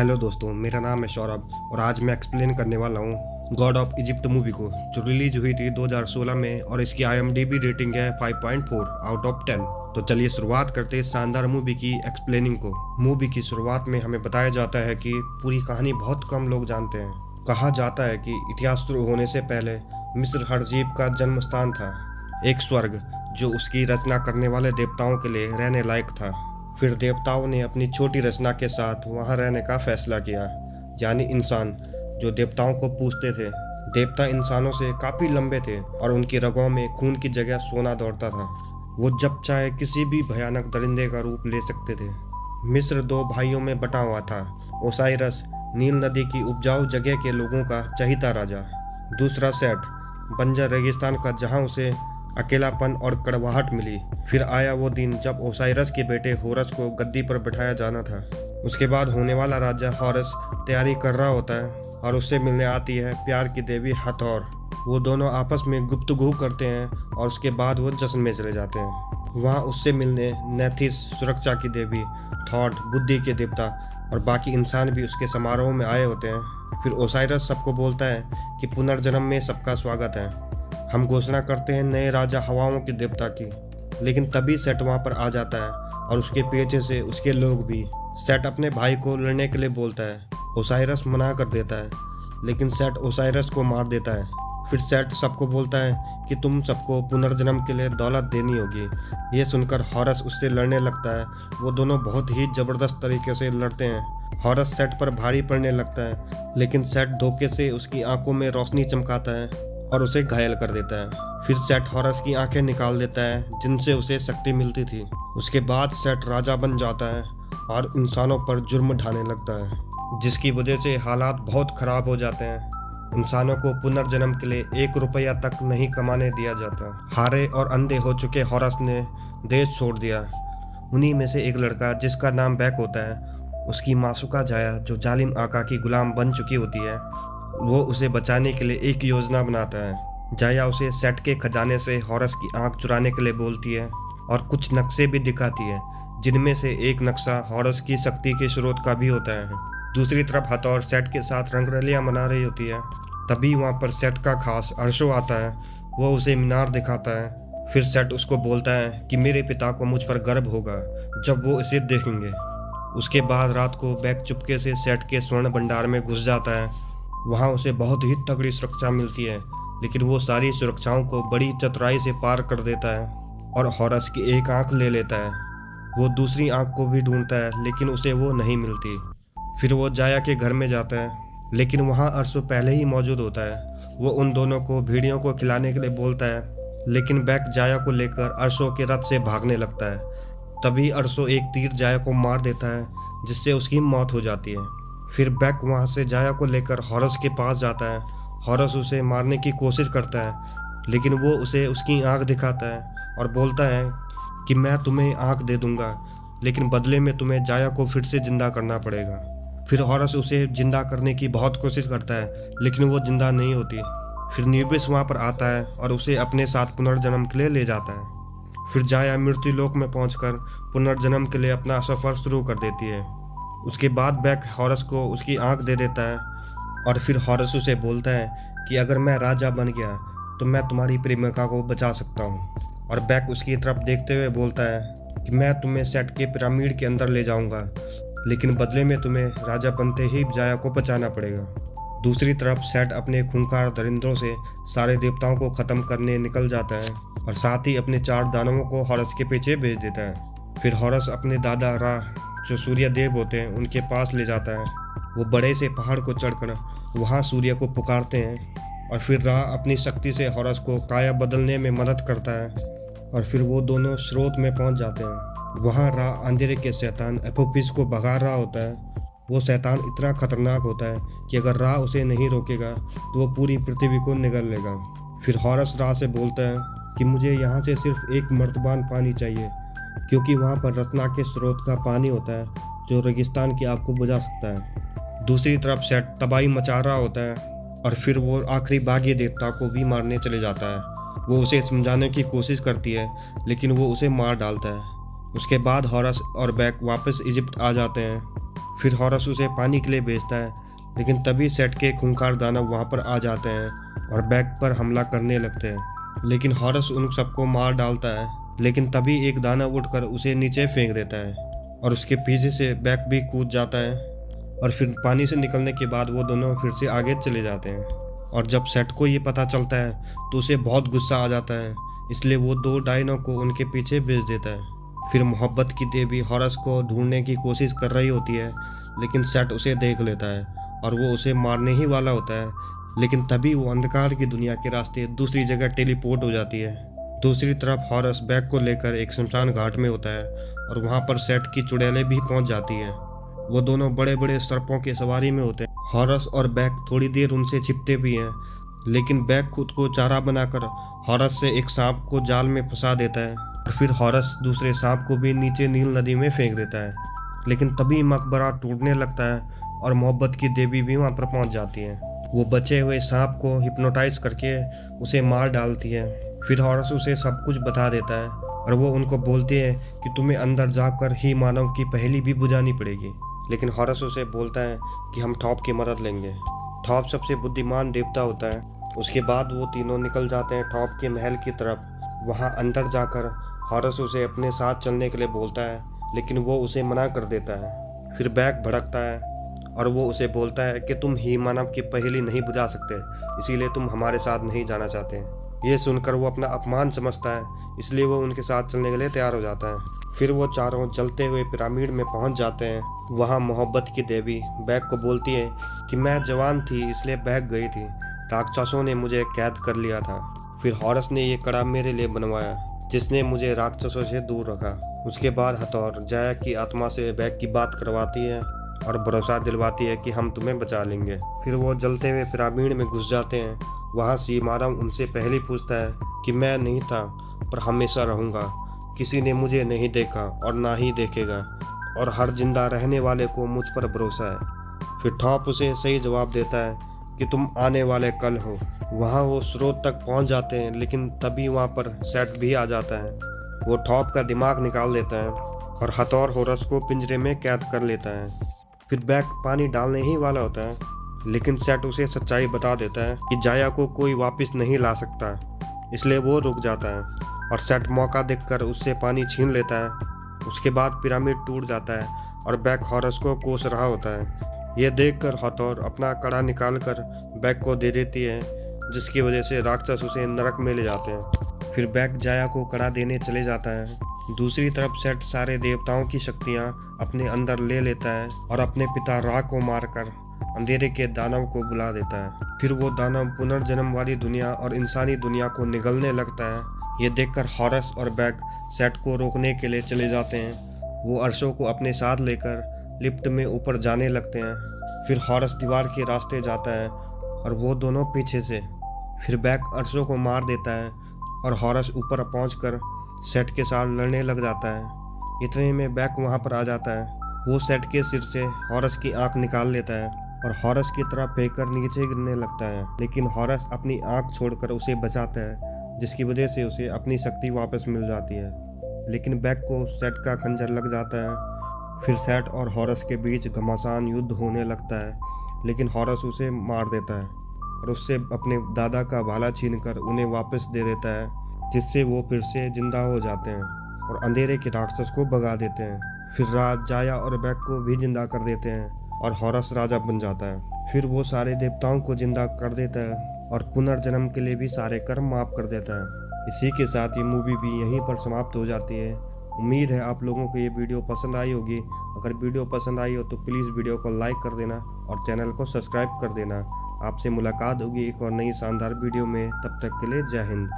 Hello दोस्तों, मेरा नाम है सौरभ और आज मैं एक्सप्लेन करने वाला हूँ गॉड ऑफ इजिप्ट मूवी को, जो रिलीज हुई थी 2016 में और इसकी IMDb रेटिंग है 5.4 आउट ऑफ 10। तो चलिए शुरुआत करते हैं शानदार मूवी की एक्सप्लेनिंग को। मूवी की शुरुआत में हमें बताया जाता है कि पूरी कहानी बहुत कम लोग जानते हैं। कहा जाता है कि इतिहास शुरू होने से पहले मिस्र हर जीव का जन्म स्थान था, एक स्वर्ग जो उसकी रचना करने वाले देवताओं के लिए रहने लायक था। फिर देवताओं ने अपनी छोटी रचना के साथ वहां रहने का फैसला किया, यानी इंसान जो देवताओं को पूजते थे। देवता इंसानों से काफी लंबे थे और उनकी रगों में खून की जगह सोना दौड़ता था। वो जब चाहे किसी भी भयानक दरिंदे का रूप ले सकते थे। मिस्र दो भाइयों में बटा हुआ था। ओसाइरस, नील नदी की उपजाऊ जगह के लोगों का चहीता राजा। दूसरा सेट, बंजर रेगिस्तान का, जहां उसे अकेलापन और कड़वाहट मिली। फिर आया वो दिन जब ओसाइरस के बेटे होरस को गद्दी पर बिठाया जाना था। उसके बाद होने वाला राजा हॉरस तैयारी कर रहा होता है और उससे मिलने आती है प्यार की देवी हथौर। वो दोनों आपस में गुफ्तगू करते हैं और उसके बाद वो जश्न में चले जाते हैं। वहाँ उससे मिलने नेथिस, सुरक्षा की देवी, थॉट, बुद्धि के देवता और बाकी इंसान भी उसके समारोह में आए होते हैं। फिर ओसाइरस सबको बोलता है कि पुनर्जन्म में सबका स्वागत है। हम घोषणा करते हैं नए राजा हवाओं के देवता की। लेकिन तभी सेट वहाँ पर आ जाता है और उसके पीछे से उसके लोग भी। सेट अपने भाई को लड़ने के लिए बोलता है। ओसाइरस मना कर देता है, लेकिन सेट ओसाइरस को मार देता है। फिर सेट सबको बोलता है कि तुम सबको पुनर्जन्म के लिए दौलत देनी होगी। ये सुनकर हॉरस उससे लड़ने लगता है। वो दोनों बहुत ही ज़बरदस्त तरीके से लड़ते हैं। हॉरस सेट पर भारी पड़ने लगता है, लेकिन सेट धोखे से उसकी आंखों में रोशनी चमकाता है और उसे घायल कर देता है। फिर सेट हॉरस की आंखें निकाल देता है, जिनसे उसे शक्ति मिलती थी। उसके बाद सेट राजा बन जाता है और इंसानों पर जुर्म ढाने लगता है, जिसकी वजह से हालात बहुत खराब हो जाते हैं। इंसानों को पुनर्जन्म के लिए 1 रुपया तक नहीं कमाने दिया जाता। हारे और अंधे हो चुके हॉरस ने देश छोड़ दिया। उन्हीं में से एक लड़का, जिसका नाम बैक होता है, उसकी मासूका जाया, जो जालिम आका की गुलाम बन चुकी होती है, वो उसे बचाने के लिए एक योजना बनाता है। जाया उसे सेट के खजाने से हॉरस की आंख चुराने के लिए बोलती है और कुछ नक्शे भी दिखाती है, जिनमें से एक नक्शा हॉरस की शक्ति के स्रोत का भी होता है। दूसरी तरफ हथौर सेट के साथ रंगरलियां मना रही होती है। तभी वहाँ पर सेट का खास अर्शो आता है। वो उसे मीनार दिखाता है। फिर सेट उसको बोलता है कि मेरे पिता को मुझ पर गर्व होगा जब वो इसे देखेंगे। उसके बाद रात को बैक चुपके से सेट के स्वर्ण भंडार में घुस जाता है। वहाँ उसे बहुत ही तगड़ी सुरक्षा मिलती है, लेकिन वो सारी सुरक्षाओं को बड़ी चतुराई से पार कर देता है और हॉरस की एक आंख ले लेता है। वो दूसरी आंख को भी ढूंढता है, लेकिन उसे वो नहीं मिलती। फिर वो जाया के घर में जाता है, लेकिन वहाँ अर्शो पहले ही मौजूद होता है। वो उन दोनों को भेड़ियों को खिलाने के लिए बोलता है, लेकिन बैक जाया को लेकर अर्शो के रथ से भागने लगता है। तभी अर्शो एक तीर जाया को मार देता है, जिससे उसकी मौत हो जाती है। फिर बैक वहाँ से जाया को लेकर हॉरस के पास जाता है। हॉरस उसे मारने की कोशिश करता है, लेकिन वो उसे उसकी आंख दिखाता है और बोलता है कि मैं तुम्हें आंख दे दूंगा, लेकिन बदले में तुम्हें जाया को फिर से जिंदा करना पड़ेगा। फिर हॉरस उसे जिंदा करने की बहुत कोशिश करता है, लेकिन वो जिंदा नहीं होती। फिर न्यूबिस वहाँ पर आता है और उसे अपने साथ पुनर्जन्म के लिए ले जाता है। फिर जाया मृत्यु लोक में पहुंचकर पुनर्जन्म के लिए अपना सफ़र शुरू कर देती है। उसके बाद बैक हॉरस को उसकी आंख दे देता है और फिर हॉरस उसे बोलता है कि अगर मैं राजा बन गया तो मैं तुम्हारी प्रेमिका को बचा सकता हूँ। और बैक उसकी तरफ देखते हुए बोलता है कि मैं तुम्हें सेट के पिरामिड के अंदर ले जाऊंगा, लेकिन बदले में तुम्हें राजा बनते ही जाया को बचाना पड़ेगा। दूसरी तरफ सेट अपने खूंखार दरिंदों से सारे देवताओं को ख़त्म करने निकल जाता है और साथ ही अपने 4 दानवों को हॉरस के पीछे भेज देता है। फिर हॉरस अपने दादा रा, जो सूर्य देव होते हैं, उनके पास ले जाता है। वो बड़े से पहाड़ को चढ़कर वहाँ सूर्य को पुकारते हैं और फिर रा अपनी शक्ति से हॉरस को काया बदलने में मदद करता है और फिर वो दोनों स्रोत में पहुँच जाते हैं। वहाँ रा अंधेरे के शैतान एपोफिस को भगा रहा होता है। वो शैतान इतना खतरनाक होता है कि अगर रा उसे नहीं रोकेगा तो वो पूरी पृथ्वी को निगल लेगा। फिर हॉरस रा से बोलता है कि मुझे यहाँ से सिर्फ एक मर्तबान पानी चाहिए, क्योंकि वहाँ पर रत्ना के स्रोत का पानी होता है जो रेगिस्तान की आग को बुझा सकता है। दूसरी तरफ सेट तबाही मचा रहा होता है और फिर वो आखिरी बागी देवता को भी मारने चले जाता है। वो उसे समझाने की कोशिश करती है, लेकिन वो उसे मार डालता है। उसके बाद हॉरस और बैक वापस इजिप्ट आ जाते हैं। फिर हॉरस उसे पानी के लिए भेजता है, लेकिन तभी सेट के खूंखार दानव वहाँ पर आ जाते हैं और बैक पर हमला करने लगते हैं। लेकिन हॉरस उन सबको मार डालता है, लेकिन तभी एक दानव उठकर उसे नीचे फेंक देता है और उसके पीछे से बैक भी कूद जाता है। और फिर पानी से निकलने के बाद वो दोनों फिर से आगे चले जाते हैं। और जब सेट को ये पता चलता है तो उसे बहुत गुस्सा आ जाता है, इसलिए वो 2 डायनों को उनके पीछे भेज देता है। फिर मोहब्बत की देवी हॉरस को ढूंढने की कोशिश कर रही होती है, लेकिन सेट उसे देख लेता है और वो उसे मारने ही वाला होता है। लेकिन तभी वो अंधकार की दुनिया के रास्ते दूसरी जगह टेलीपोर्ट हो जाती है। दूसरी तरफ हॉरस बैग को लेकर एक शमशान घाट में होता है और वहाँ पर सेट की चुड़ैलें भी पहुँच जाती हैं। वो दोनों बड़े बड़े सर्पों की सवारी में होते हैं। हॉरस और बैग थोड़ी देर उनसे छिपते भी हैं, लेकिन बैग खुद को चारा बनाकर हॉरस से एक सांप को जाल में फंसा देता है और फिर हॉरस दूसरे सांप को भी नीचे नील नदी में फेंक देता है। लेकिन तभी मकबरा टूटने लगता है और मोहब्बत की देवी भी वहाँ पर पहुँच जाती है। वो बचे हुए सांप को हिप्नोटाइज करके उसे मार डालती है। फिर हॉरस उसे सब कुछ बता देता है और वो उनको बोलती है कि तुम्हें अंदर जाकर ही मानव की पहेली भी बुझानी पड़ेगी। लेकिन हॉरस उसे बोलता है कि हम टॉप की मदद लेंगे। टॉप सबसे बुद्धिमान देवता होता है। उसके बाद वो तीनों निकल जाते हैं टॉप के महल की तरफ। वहाँ अंदर जाकर हॉरस उसे अपने साथ चलने के लिए बोलता है, लेकिन वो उसे मना कर देता है। फिर बैग भड़कता है और वो उसे बोलता है कि तुम ही मानव की पहेली नहीं बुझा सकते, इसीलिए तुम हमारे साथ नहीं जाना चाहते। ये सुनकर वो अपना अपमान समझता है, इसलिए वो उनके साथ चलने के लिए तैयार हो जाता है। फिर वो चारों जलते हुए पिरामिड में पहुंच जाते हैं। वहाँ मोहब्बत की देवी बैग को बोलती है कि मैं जवान थी इसलिए भाग गई थी, राक्षसों ने मुझे कैद कर लिया था। फिर हॉरस ने ये कड़ा मेरे लिए बनवाया, जिसने मुझे राक्षसों से दूर रखा। उसके बाद हथौर जाया की आत्मा से बैग की बात करवाती है और भरोसा दिलवाती है कि हम तुम्हें बचा लेंगे। फिर वो जलते हुए पिरामिड में घुस जाते हैं। वहाँ सी मानव उनसे पहले पूछता है कि मैं नहीं था पर हमेशा रहूँगा, किसी ने मुझे नहीं देखा और ना ही देखेगा, और हर जिंदा रहने वाले को मुझ पर भरोसा है। फिर टॉप उसे सही जवाब देता है कि तुम आने वाले कल हो। वहाँ वो स्रोत तक पहुँच जाते हैं, लेकिन तभी वहाँ पर सेट भी आ जाता है। वो टॉप का दिमाग निकाल देता है और हथौर हॉरस को पिंजरे में कैद कर लेता है। फिर बैग पानी डालने ही वाला होता है, लेकिन सेट उसे सच्चाई बता देता है कि जाया को कोई वापस नहीं ला सकता, इसलिए वो रुक जाता है और सेट मौका देखकर उससे पानी छीन लेता है। उसके बाद पिरामिड टूट जाता है और बैग हॉरस को कोस रहा होता है। यह देखकर हथौर अपना कड़ा निकालकर बैग को दे देती है, जिसकी वजह से राक्षस उसे नरक में ले जाते हैं। फिर बैग जाया को कड़ा देने चले जाता है। दूसरी तरफ सेट सारे देवताओं की शक्तियाँ अपने अंदर ले लेता है और अपने पिता रा को मारकर अंधेरे के दानव को बुला देता है। फिर वो दानव पुनर्जन्म वाली दुनिया और इंसानी दुनिया को निगलने लगता है। ये देखकर हॉरस और बैग सेट को रोकने के लिए चले जाते हैं। वो अर्शों को अपने साथ लेकर लिफ्ट में ऊपर जाने लगते हैं। फिर हॉरस दीवार के रास्ते जाता है और वो दोनों पीछे से। फिर बैग अर्शों को मार देता है और हॉरस ऊपर पहुंचकर सेट के साथ लड़ने लग जाता है। इतने में बैग वहां पर आ जाता है। वो सेट के सिर से हॉरस की आंख निकाल लेता है और हॉरस की तरफ फेंककर नीचे गिरने लगता है, लेकिन हॉरस अपनी आंख छोड़कर उसे बचाता है, जिसकी वजह से उसे अपनी शक्ति वापस मिल जाती है। लेकिन बैग को सेट का खंजर लग जाता है। फिर सेट और हॉरस के बीच घमासान युद्ध होने लगता है, लेकिन हॉरस उसे मार देता है और उससे अपने दादा का भाला छीनकर उन्हें वापस दे देता है, जिससे वो फिर से जिंदा हो जाते हैं और अंधेरे के राक्षस को भगा देते हैं। फिर राज जाया और बैग को भी जिंदा कर देते हैं और हॉरस राजा बन जाता है। फिर वो सारे देवताओं को जिंदा कर देता है और पुनर्जन्म के लिए भी सारे कर्म माफ कर देता है। इसी के साथ ये मूवी भी यहीं पर समाप्त हो जाती है। उम्मीद है आप लोगों को ये वीडियो पसंद आई होगी। अगर वीडियो पसंद आई हो तो प्लीज़ वीडियो को लाइक कर देना और चैनल को सब्सक्राइब कर देना। आपसे मुलाकात होगी एक और नई शानदार वीडियो में। तब तक के लिए जय हिंद।